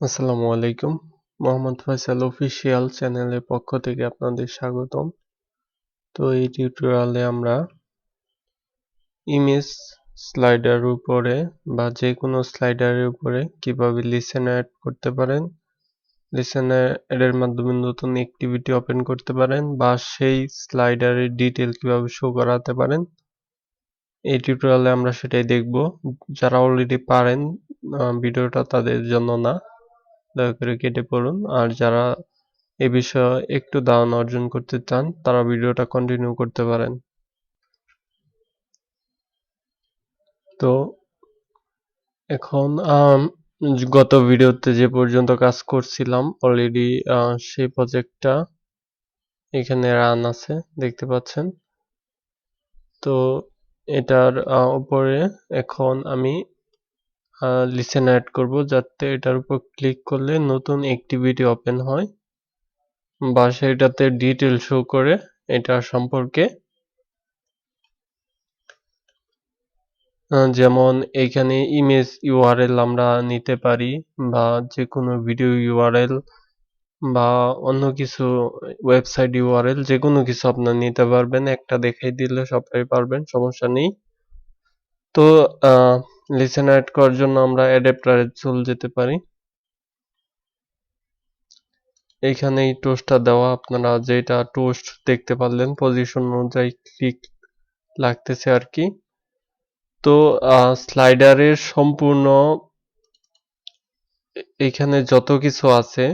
আসসালামু আলাইকুম। মোহাম্মদ ফয়সাল অফিসিয়াল চ্যানেলের পক্ষ থেকে আপনাদের স্বাগতম। তো এই টিউটোরিয়ালে আমরা ইমেজ স্লাইডার উপরে বা যে কোনো স্লাইডারের উপরে কিভাবে লিসেনার অ্যাড করতে পারেন, লিসেনার এর মাধ্যমে নতুন অ্যাক্টিভিটি ওপেন করতে পারেন বা সেই স্লাইডারের ডিটেল কিভাবে শো করাতে পারেন, এই টিউটোরিয়ালে আমরা সেটাই দেখব। যারা অলরেডি পারেন ভিডিওটা তাদের জন্য না, দয়া করে কেটে পড়ুন। আর যারা এ বিষয়ে একটু ধারণা অর্জন করতে চান তারা ভিডিওটা কন্টিনিউ করতে পারেন। তো এখন গত ভিডিওতে যে পর্যন্ত কাজ করছিলাম অলরেডি সেই প্রজেক্টটা এখানে রান আছে, দেখতে পাচ্ছেন। তো এটার উপরে এখন আমি লিসেন অ্যাড করব, যাতে এটার উপর ক্লিক করলে নতুন অ্যাক্টিভিটি ওপেন হয় বা সেটাতে ডিটেল শো করে এটা সম্পর্কে। যেমন এইখানে ইমেজ ইউআরএল আমরা নিতে পারি বা যে কোনো ভিডিও ইউআরএল বা অন্য কিছু ওয়েবসাইট ইউআরএল, যে কোনো কিছু আপনার নিতে পারবেন। একটা দেখাই দিলে সবাই পারবেন, সমস্যা নেই। তো লিসেন অ্যাড করার জন্য আমরা অ্যাডাপ্টারে চলে যেতে পারি। এইখানে এই টোস্টটা দেওয়া, আপনারা যেটা টোস্ট দেখতে পারলেন পজিশন অনুযায়ী ক্লিক লাগতেছে আর কি। তো স্লাইডারের সম্পূর্ণ এখানে যত কিছু আছে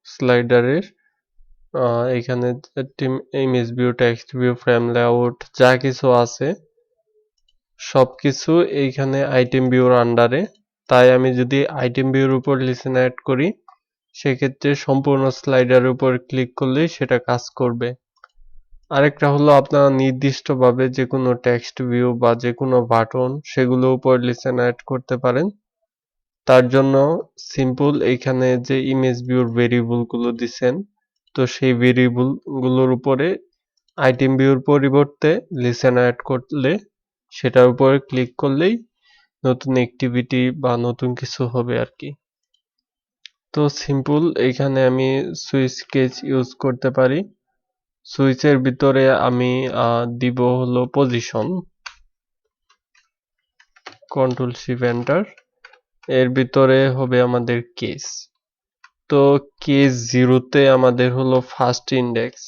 স্লাইডারের, এখানে image view, text view, frame layout যা কিছু আছে সবকিছু এইখানে আইটেম ভিউর আন্ডারে। তাই আমি যদি আইটেম ভিউর উপর লিসেন অ্যাড করি সেক্ষেত্রে সম্পূর্ণ স্লাইডারের উপর ক্লিক করলেই সেটা কাজ করবে। আরেকটা হলো আপনারা নির্দিষ্টভাবে যে কোনো টেক্সট ভিউ বা যে কোনো বাটন সেগুলোর উপর লিসেন অ্যাড করতে পারেন। তার জন্য সিম্পল এইখানে যে ইমেজ ভিউর ভেরিয়েবল গুলো দিছেন, তো সেই ভেরিয়েবল গুলোর উপরে আইটেম ভিউর পরিবর্তে লিসেন অ্যাড করলে সেটার উপরে ক্লিক করলেই নতুন অ্যাক্টিভিটি বা নতুন কিছু হবে আর কি। তো সিম্পল এইখানে আমি সুইচ কেস ইউজ করতে পারি। সুইচের ভিতরে আমি দিব হলো পজিশন, কন্ট্রোল শিফট এন্টার। এর ভিতরে হবে আমাদের কেস। তো কেস 0-তে আমাদের হলো ফার্স্ট ইন্ডেক্স।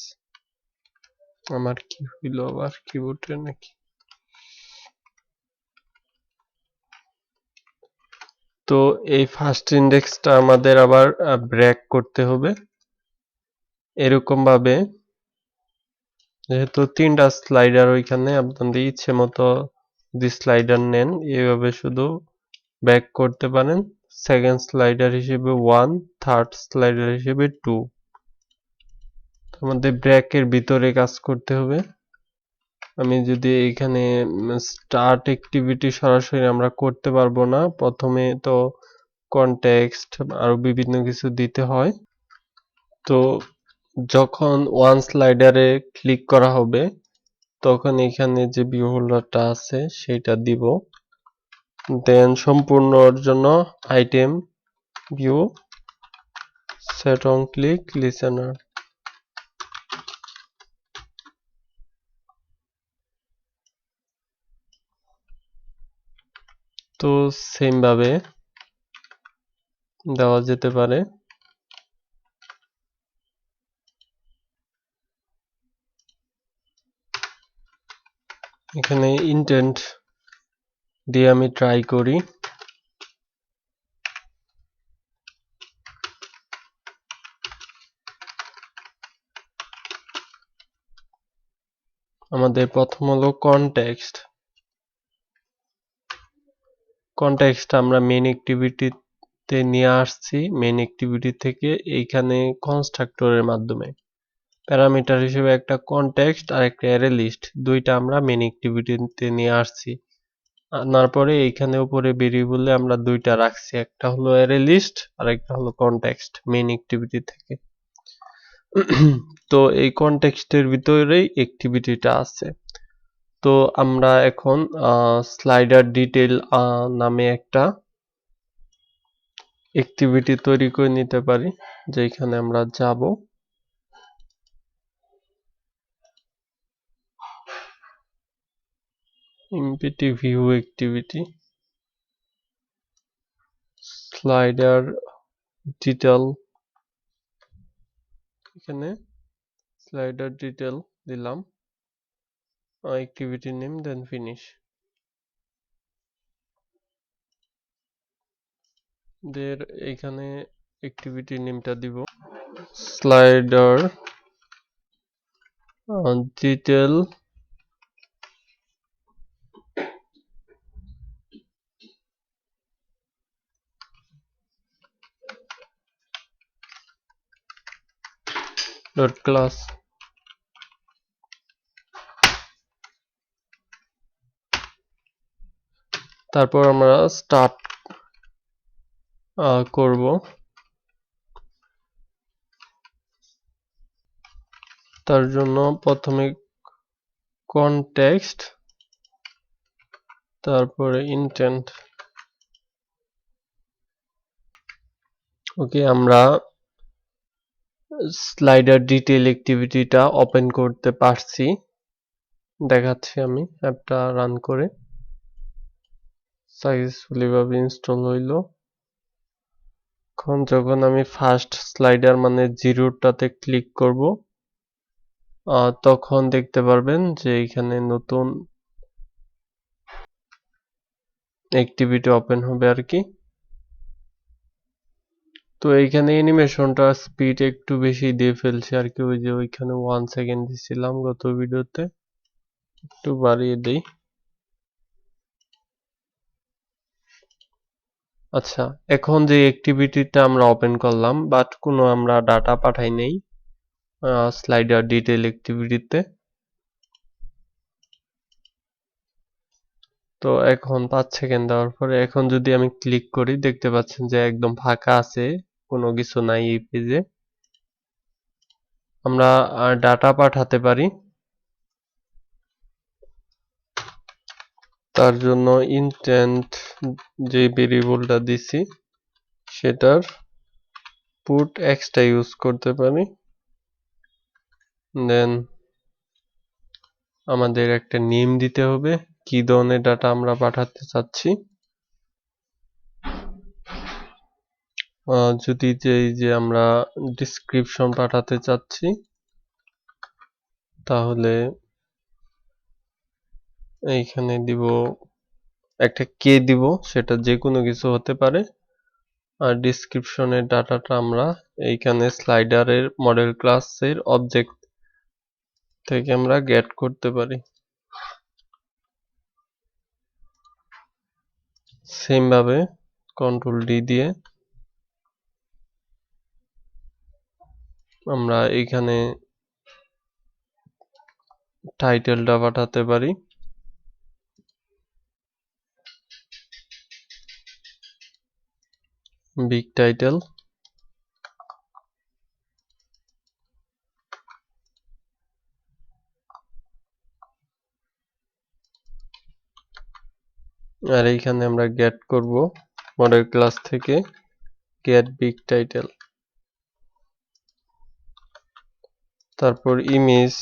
আমার কি হইল আবার, কিবোর্ডে নাকি? তো এই ফার্স্ট ইন্ডেক্সটা আমাদের আবার ব্রেক করতে হবে। এরকম ভাবে যেহেতু 3টা স্লাইডার ওইখানে, আপনাদের ইচ্ছে মতো যদি স্লাইডার নেন এইভাবে শুধু ব্যাক করতে পারেন। সেকেন্ড স্লাইডার হিসেবে 1, থার্ড স্লাইডার হিসেবে 2। আমাদের ব্র্যাকের ভিতরে কাজ করতে হবে। আমি যদি এইখানে স্টার্ট অ্যাক্টিভিটি সরাসরি আমরা করতে পারবো না, প্রথমে তো কনটেক্সট আরো বিভিন্ন কিছু দিতে হয়। তো যখন ওয়ান স্লাইডারে ক্লিক করা হবে তখন এখানে যে ভিউ হোল্ডারটা আছে সেটা দিব, দেন সম্পূর্ণর জন্য item view set on click listener. তো সেম ভাবে দেওয়া যেতে পারে। এখানে ইন্টেন্ট দিয়ে আমি ট্রাই করি। আমাদের প্রথম হলো কনটেক্সট। কনটেক্সট আমরা মেইন অ্যাক্টিভিটিতে নিয়ে আসছি। মেইন অ্যাক্টিভিটি থেকে এইখানে কনস্ট্রাক্টরের মাধ্যমে প্যারামিটার হিসেবে একটা কনটেক্সট আর একটা অ্যারে লিস্ট, দুইটা আমরা মেইন অ্যাক্টিভিটিতে নিয়ে আসছি। আনার পরে এইখানে উপরে ভেরিয়েবলে আমরা দুইটা রাখছি, একটা হলো অ্যারে লিস্ট আর একটা হলো কনটেক্সট মেইন অ্যাক্টিভিটি থেকে। তো এই কনটেক্সটের ভিতরেই অ্যাক্টিভিটিটা আছে। তো আমরা এখন স্লাইডার ডিটেল নামে একটা অ্যাক্টিভিটি তৈরি করে নিতে পারি, যেখানে আমরা যাব, এমপিটি ভিউ অ্যাক্টিভিটি, স্লাইডার ডিটেল, এখানে স্লাইডার ডিটেল দিলাম, অ্যাক্টিভিটি নেম, দেন ফিনিশ। এখানে অ্যাক্টিভিটি নেমটা দিব স্লাইডার ডিটেল ডট ক্লাস। তারপর আমরা স্টার্ট করব। তার জন্য প্রথমে কনটেক্সট, তারপরে ইন্টেন্ট। ওকে, আমরা স্লাইডার ডিটেল অ্যাক্টিভিটিটা ওপেন করতে পারছি, দেখাচ্ছি আমি অ্যাপটা রান করে। সাকসেসফুলি ভাবে ইনস্টল হইল। এখন যখন আমি ফার্স্ট স্লাইডার মানে 0টাতে ক্লিক করব, তখন দেখতে পারবেন যে এখানে নতুন অ্যাক্টিভিটি ওপেন হবে আর কি। তো এইখানে অ্যানিমেশনটা স্পিড একটু বেশি দিয়ে ফেলছে আর কি, ওই যে ওইখানে 1 সেকেন্ড দিছিলাম গত ভিডিওতে, একটু বাড়িয়ে দেই। আচ্ছা, এখন যে অ্যাক্টিভিটিটা আমরা ওপেন করলাম বাট কোনো আমরা ডাটা পাঠাই নাই স্লাইডার ডিটেল অ্যাক্টিভিটিতে, তো এখন 5 সেকেন্ড দেওয়ার পরে এখন যদি আমি ক্লিক করি, দেখতে পাচ্ছেন যে একদম ফাঁকা আছে, কোনো কিছু নাই এই পেজে। আমরা ডাটা পাঠাতে পারি, তার জন্য ইন্টেন্ট যে ভেরিয়েবলটা দিছি সেটার পুট এক্সটা ইউজ করতে পারি। দেন আমাদের একটা নেম দিতে হবে, কি ধরনের ডাটা আমরা পাঠাতে চাচ্ছি। যদি যে আমরা ডেসক্রিপশন পাঠাতে চাচ্ছি, তাহলে এইখানে দিব একটা কে দিব, সেটা যে কোনো কিছু হতে পারে। আর ডেসক্রিপশনের ডাটাটা আমরা এইখানে স্লাইডারের মডেল ক্লাসের অবজেক্ট থেকে আমরা গেট করতে পারি। সেম ভাবে কন্ট্রোল ডি দিয়ে আমরা এইখানে টাইটেলটা পাঠাতে পারি, বিগ টাইটেল। আর এইখানে আমরা গেট করব মডেল ক্লাস থেকে গেট বিগ টাইটেল। তারপর ইমেজ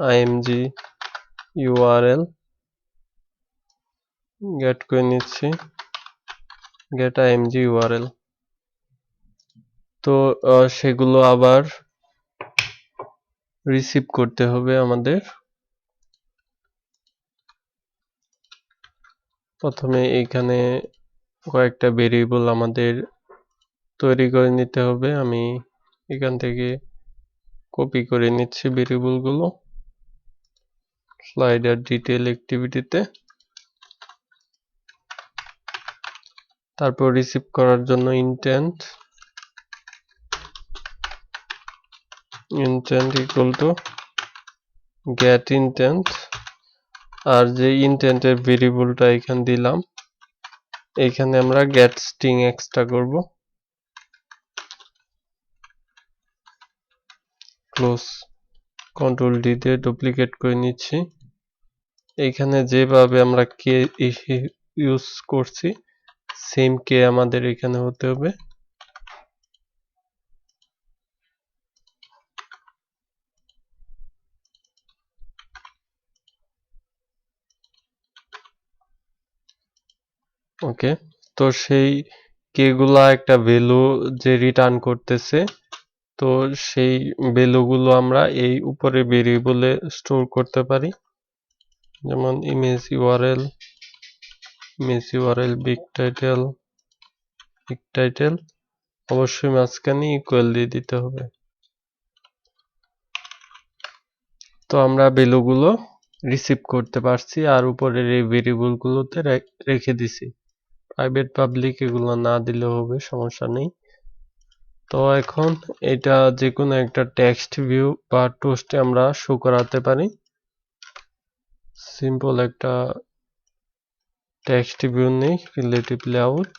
আইএমজি ইউআরএল গেট করে নিচ্ছি, গেট আইএমজি ইউআরএল। তো সেগুলো আবার রিসিভ করতে হবে আমাদের। প্রথমে এইখানে কয়েকটা ভেরিয়েবল আমাদের তৈরি করে নিতে হবে, আমি এখান থেকে কপি করে নিচ্ছি ভেরিয়েবলগুলো স্লাইডার ডিটেল অ্যাক্টিভিটিতে। তারপর রিসিভ করার জন্য intent equal to get intent, আর যে ইন্টেন্টের ভেরিয়েবলটা এখানে দিলাম, এইখানে আমরা গেট স্ট্রিং এক্সট্রা করব। ক্লোজ, কন্ট্রোল ডি দিয়ে ডুপ্লিকেট করে নিচ্ছি। এইখানে যেভাবে আমরা কে ইউজ করছি সেম কে আমাদের এখানে হতে হবে। ওকে, তো সেই কেগুলা একটা ভ্যালু যে রিটার্ন করতেছে, তো সেই ভ্যালুগুলো আমরা এই উপরে ভেরিয়েবলে স্টোর করতে পারি, যেমন ইমেজ ইউআরএল বিগ টাইটেল অবশ্যই মাঝখানে ইকুয়াল দিয়ে দিতে হবে। তো আমরা ভ্যালুগুলো রিসিভ করতে পারছি আর উপরের এই ভেরিয়েবলগুলোতে রেখে দিছি। প্রাইভেট পাবলিক এগুলো না দিলেও হবে, সমস্যা নেই। তো এখন এটা যে কোনো একটা টেক্সট ভিউ বা টোস্টে আমরা শো করাতে পারি। সিম্পল একটা টেক্সট ভিউ নেই, রিলেটিভ লেআউট,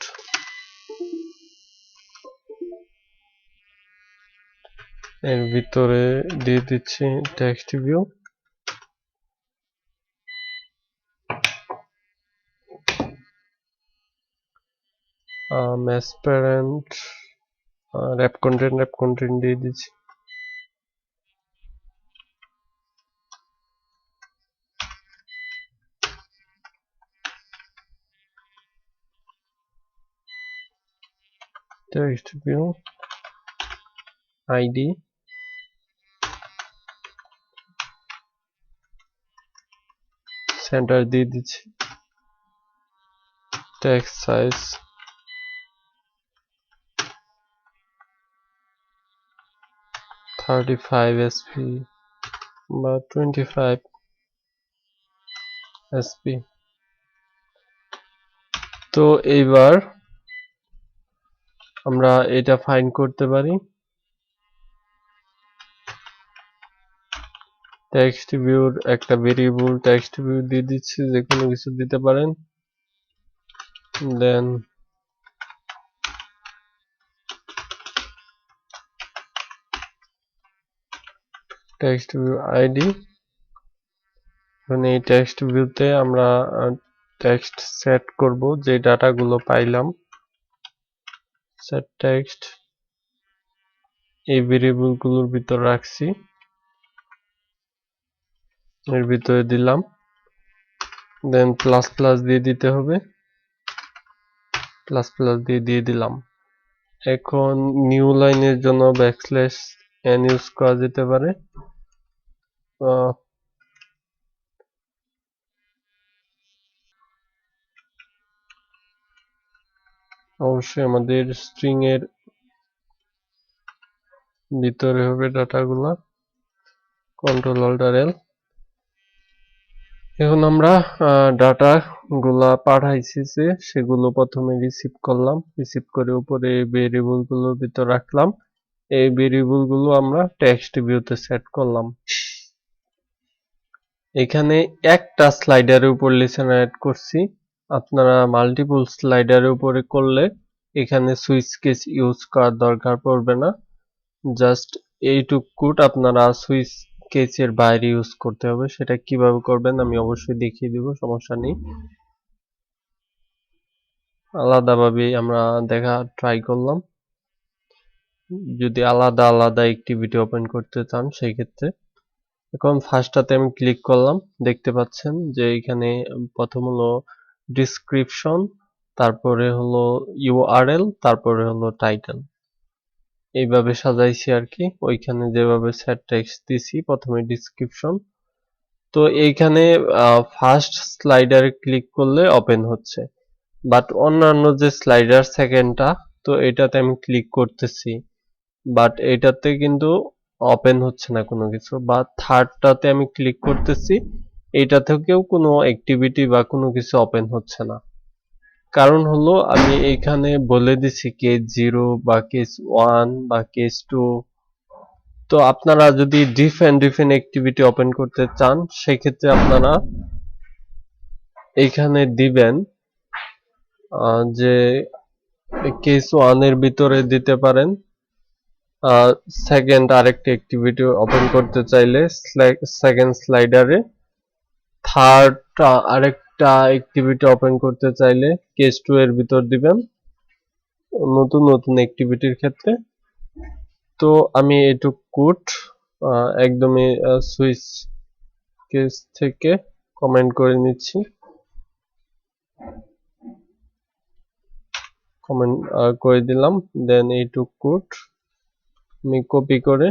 এর ভিতরে দিয়ে দিচ্ছি text view. Match parent rap content দিয়ে দিচ্ছি। টেক্সট ভিউ আইডি, সেন্টার দিয়ে দিচ্ছি, টেক্সট সাইজ 35 এসপি বা 25 এসপি। তো এইবার আমরা এটা ফাইন্ড করতে পারি। টেক্সট ভিউর একটা ভেরিয়েবল টেক্সট ভিউ দিয়ে দিচ্ছি, যে কোনো কিছু দিতে পারেন। দেন টেক্সট ভিউ আইডি, মানে এই টেক্সট ভিউতে আমরা টেক্সট সেট করব, যে ডাটাগুলো পাইলাম। সেট টেক্সট এই ভেরিয়েবলগুলোর ভিতর রাখছি, এর ভিতরে দিলাম। দেন প্লাস প্লাস দিয়ে দিতে হবে, প্লাস প্লাস দিয়ে দিলাম। এখন নিউ লাইনের জন্য ব্যাকস্ল্যাশ এন ইউজ করা যেতে পারে। অবশ্যই আমাদের স্ট্রিং এর ভিতরে হবে ডাটাগুলা, কন্ট্রোল অল্টার এল। এখন আমরা ডাটা গুলা পাঠাইছি যে সেগুলো প্রথমে রিসিভ করলাম, রিসিভ করে উপরে ভেরিয়েবল গুলোর ভিতর রাখলাম। এই ভেরিয়েবল গুলো আমরা টেক্সট ভিউতে সেট করলাম। এখানে একটা স্লাইডারের উপর লিসেনার অ্যাড করছি, আপনারা মাল্টিপল স্লাইডারের উপরে করলে এখানে সুইচ কেস ইউজ করার দরকার পড়বে না। জাস্ট এইটুক কোড আপনারা সুইচ কেসের বাইরে ইউজ করতে হবে। সেটা কিভাবে করবেন আমি অবশ্যই দেখিয়ে দিব, সমস্যা নেই। আলাদাভাবে আমরা দেখা ট্রাই করলাম। যদি আলাদা আলাদা অ্যাক্টিভিটি ওপেন করতে চান সেই ক্ষেত্রে। এখন ফার্স্টটাতে আমি ক্লিক করলাম, দেখতে পাচ্ছেন যে এখানে প্রথম হলো ডিসক্রিপশন, তারপরে হলো ইউআরএল, তারপরে হলো টাইটেল। এইভাবে সাজাইছি আর কি। ওইখানে যেভাবে সেট টেক্সট দিছি, প্রথমে ডিসক্রিপশন। তো এইখানে ফার্স্ট স্লাইডারে ক্লিক করলে ওপেন হচ্ছে, বাট অন্যান্য যে স্লাইডার সেকেন্ডটা, তো এটাতে আমি ক্লিক করতেছি, বাট এটাতে কিন্তু ওপেন হচ্ছে না কোনো কিছু। বা থার্ডটাতে আমি ক্লিক করতেছি, এইটা থেকেও কোনো অ্যাক্টিভিটি বা কোনো কিছু ওপেন হচ্ছে না। কারণ হলো আমি এখানে বলে দিছি কেস 0 বা কেস 1 বা কেস 2। তো আপনারা যদি ডিফারেন্ট অ্যাক্টিভিটি ওপেন করতে চান সেক্ষেত্রে আপনারা এখানে দিবেন যে কেস 1 এর ভিতরে দিতে পারেন। সেকেন্ড আরেকটি অ্যাক্টিভিটি ওপেন করতে চাইলে সেকেন্ড স্লাইডারে, থার্ড আরেকটা অ্যাক্টিভিটি ওপেন করতে চাইলে কেস 2 এর ভিতর দিবেন নতুন অ্যাক্টিভিটির ক্ষেত্রে। তো আমি এটুক কোড একদমই সুইচ কেস থেকে কমেন্ট করে নিচ্ছি। কমেন্ট করে দিলাম। দেন এইটুক কোড আমি কপি করে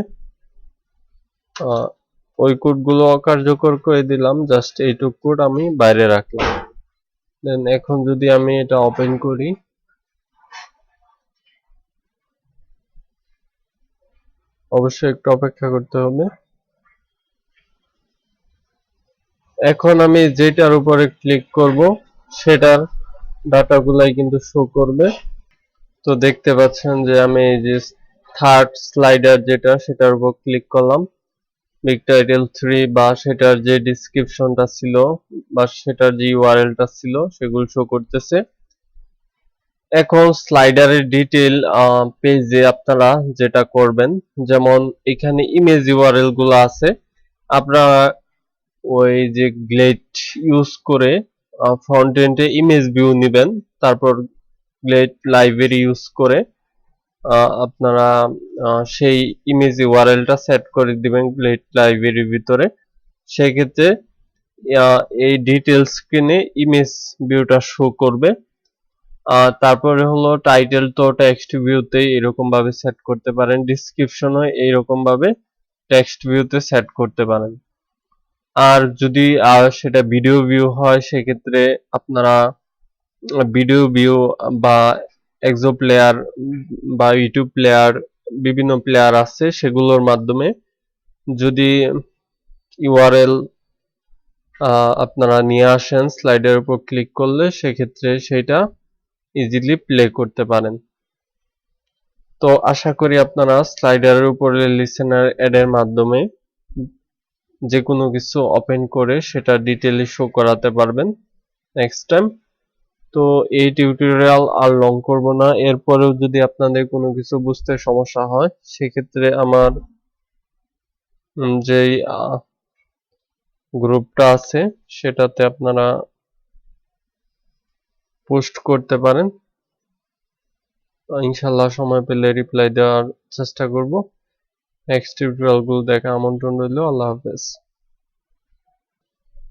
ওই কোডগুলো অকার্যকর করে দিলাম, জাস্ট এইটুক কোড আমি বাইরে রাখলাম। দেন এখন যদি আমি এটা ওপেন করি, অবশ্যই একটু অপেক্ষা করতে হবে। এখন আমি যেটার উপরে ক্লিক করব সেটার ডাটাগুলাই কিন্তু শো করবে। তো দেখতে পাচ্ছেন যে আমি এই যে থার্ড স্লাইডার যেটা, সেটার উপর ক্লিক করলাম। বিগ টাইটেল 3 বা সেটার যে ডিসক্রিপশনটা ছিল বা সেটার যে ইউআরএলটা ছিল সেগুলো শো করতেছে। এখন স্লাইডারের ডিটেল পেজে আপনারা যেটা করবেন, যেমন এখানে ইমেজ ইউআরএল গুলো আছে, আপনারা ওই যে গ্লেড ইউজ করে ফ্রন্ট এন্ডে ইমেজ ভিউ নেবেন, তারপর গ্লেড লাইব্রেরি ইউজ করে আপনারা সেই ইমেজ ইউআরএলটা সেট করে দিবেন গ্লেড লাইব্রেরির ভিতরে। সেক্ষেত্রে এই ডিটেল স্ক্রিনে ইমেজ ভিউটা শো করবে। তারপরে হলো টাইটেল তো টেক্সট ভিউতে এরকম ভাবে সেট করতে পারেন, ডিসক্রিপশনও এইরকম ভাবে টেক্সট ভিউতে সেট করতে পারেন। আর যদি সেটা ভিডিও ভিউ হয় সেক্ষেত্রে আপনারা ভিডিও ভিউ বা এক্সো প্লেয়ার বা ইউটিউব প্লেয়ার, বিভিন্ন প্লেয়ার আছে, সেগুলোর মাধ্যমে যদি ইউআরএল আপনারা নিয়ে আসেন স্লাইডের উপর ক্লিক করলে, সেক্ষেত্রে সেটা ইজিলি প্লে করতে পারেন। তো আশা করি আপনারা স্লাইডারের উপরে লিসেনার অ্যাডের মাধ্যমে যে কোনো কিছু ওপেন করে সেটা ডিটেইলি শো করাতে পারবেন নেক্সট টাইম। তো এই টিউটোরিয়াল আর লং করব না। এরপরেও যদি আপনাদের কোনো কিছু বুঝতে সমস্যা হয় সেক্ষেত্রে আমার যেই গ্রুপটা আছে সেটাতে আপনারা পোস্ট করতে পারেন। ইনশাল্লাহ সময় পেলে রিপ্লাই দেওয়ার চেষ্টা করব। নেক্সট টিউটোরিয়ালগুলো দেখা আমন্ত্রণ রইল। আল্লাহ হাফেজ।